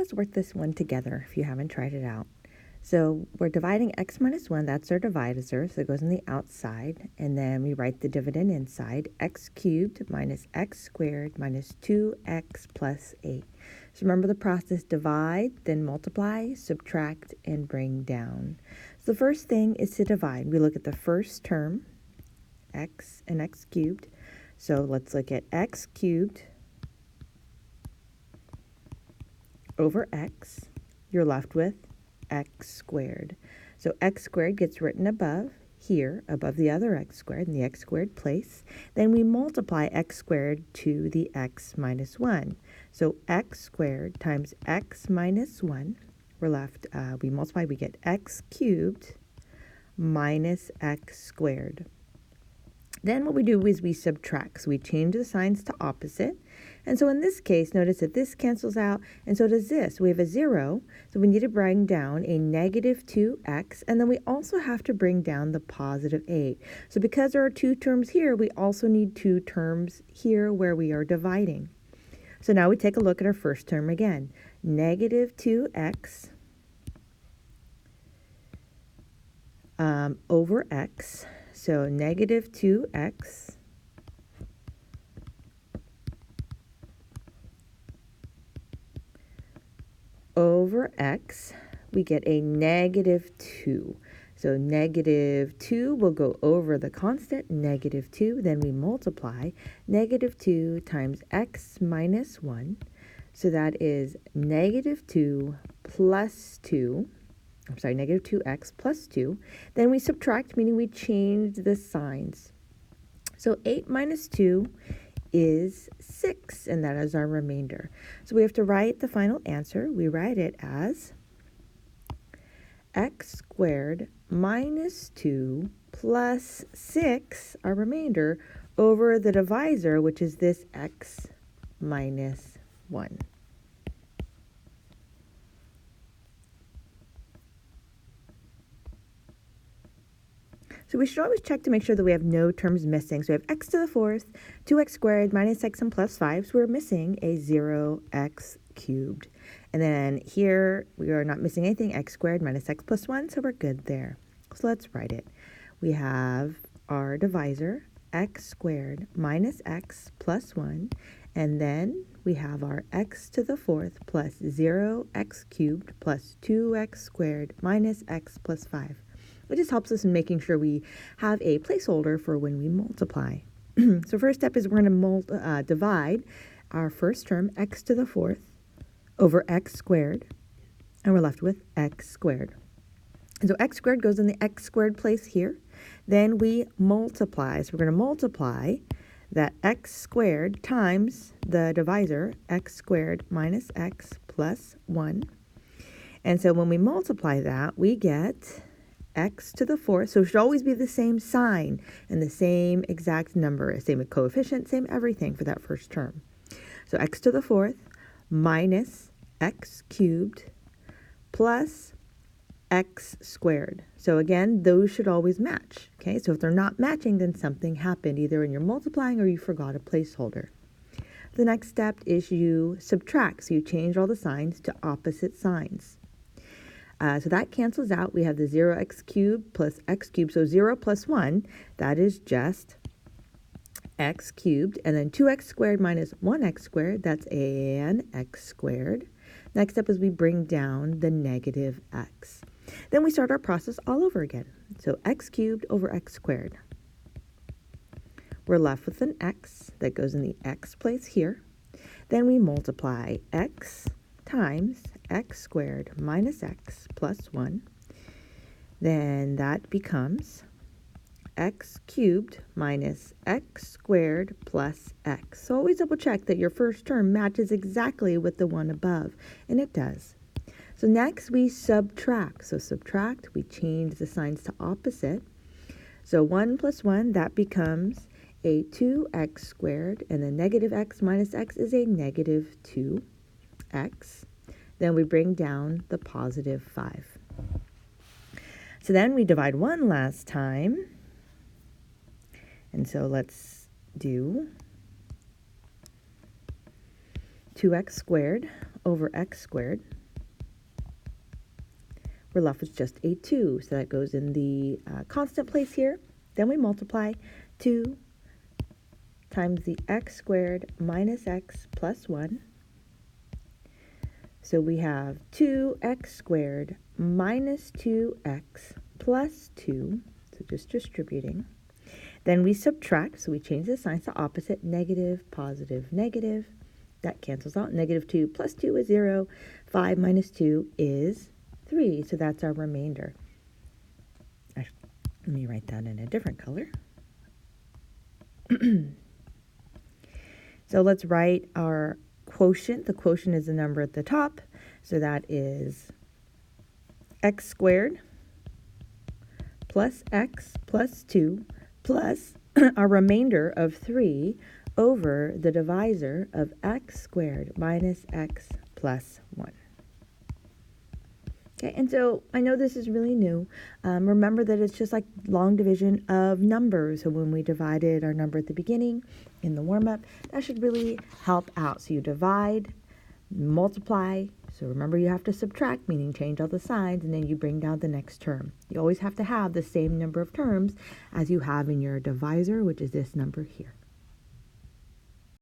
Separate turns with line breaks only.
let's work this one together if you haven't tried it out. So we're dividing x minus 1, that's our divisor, so it goes on the outside, and then we write the dividend inside, x cubed minus x squared minus 2x plus 8. So remember the process: divide, then multiply, subtract, and bring down. So the first thing is to divide. We look at the first term, x and x cubed. So let's look at x cubed over x. You're left with x squared. So x squared gets written above here, above the other x squared in the x squared place. Then we multiply x squared to the x minus 1. So x squared times x minus 1, we're left, we multiply, we get x cubed minus x squared. Then what we do is we subtract. So we change the signs to opposite. And so in this case, notice that this cancels out, and so does this. We have a 0, so we need to bring down a negative 2x, and then we also have to bring down the positive 8. So because there are two terms here, we also need two terms here where we are dividing. So now we take a look at our first term again. Negative 2x over x. So negative 2x over x, we get a negative 2. So negative 2 will go over the constant, negative 2. Then we multiply negative 2 times x minus 1. So that is negative 2 plus 2. I'm sorry, negative 2x plus 2. Then we subtract, meaning we change the signs. So 8 minus 2 is 6, and that is our remainder. So we have to write the final answer. We write it as x squared minus 2 plus 6, our remainder, over the divisor, which is this x minus 1. So we should always check to make sure that we have no terms missing. So we have x to the fourth, 2x squared minus x and plus 5. So we're missing a 0x cubed. And then here we are not missing anything, x squared minus x plus 1. So we're good there. So let's write it. We have our divisor, x squared minus x plus 1. And then we have our x to the fourth plus 0x cubed plus 2x squared minus x plus 5. It just helps us in making sure we have a placeholder for when we multiply. So first step is we're going to divide our first term, x to the fourth, over x squared, and we're left with x squared. And so x squared goes in the x squared place here. Then we multiply. So we're going to multiply that x squared times the divisor, x squared minus x plus 1. And so when we multiply that, we get x to the fourth, so it should always be the same sign and the same exact number, same coefficient, same everything for that first term. So x to the fourth minus x cubed plus x squared. So again, those should always match. Okay, so if they're not matching, then something happened, either when you're multiplying or you forgot a placeholder. The next step is you subtract, so you change all the signs to opposite signs. So that cancels out. We have the 0x cubed plus x cubed. So 0 plus 1, that is just x cubed. And then 2x squared minus 1x squared, that's an x squared. Next up is we bring down the negative x. Then we start our process all over again. So x cubed over x squared. We're left with an x that goes in the x place here. Then we multiply x times x squared minus x plus 1. Then that becomes x cubed minus x squared plus x. So always double check that your first term matches exactly with the one above, and it does. So next we subtract. So subtract, we change the signs to opposite. So 1 plus 1, that becomes a 2x squared, and the negative x minus x is a negative 2x. Then we bring down the positive 5. So then we divide one last time. And so let's do 2x squared over x squared. We're left with just a 2, so that goes in the constant place here. Then we multiply 2 times the x squared minus x plus 1. So we have 2x squared minus 2x plus 2, so just distributing. Then we subtract, so we change the signs to opposite, negative, positive, negative. That cancels out. Negative 2 plus 2 is 0. 5 minus 2 is 3, so that's our remainder. Actually, let me write that in a different color. So let's write our quotient. The quotient is the number at the top, so that is x squared plus x plus 2 plus our remainder of 3 over the divisor of x squared minus x plus 1. Okay, and so I know this is really new. Remember that it's just like long division of numbers. So when we divided our number at the beginning in the warm-up, that should really help out. So you divide, multiply. So remember you have to subtract, meaning change all the signs, and then you bring down the next term. You always have to have the same number of terms as you have in your divisor, which is this number here.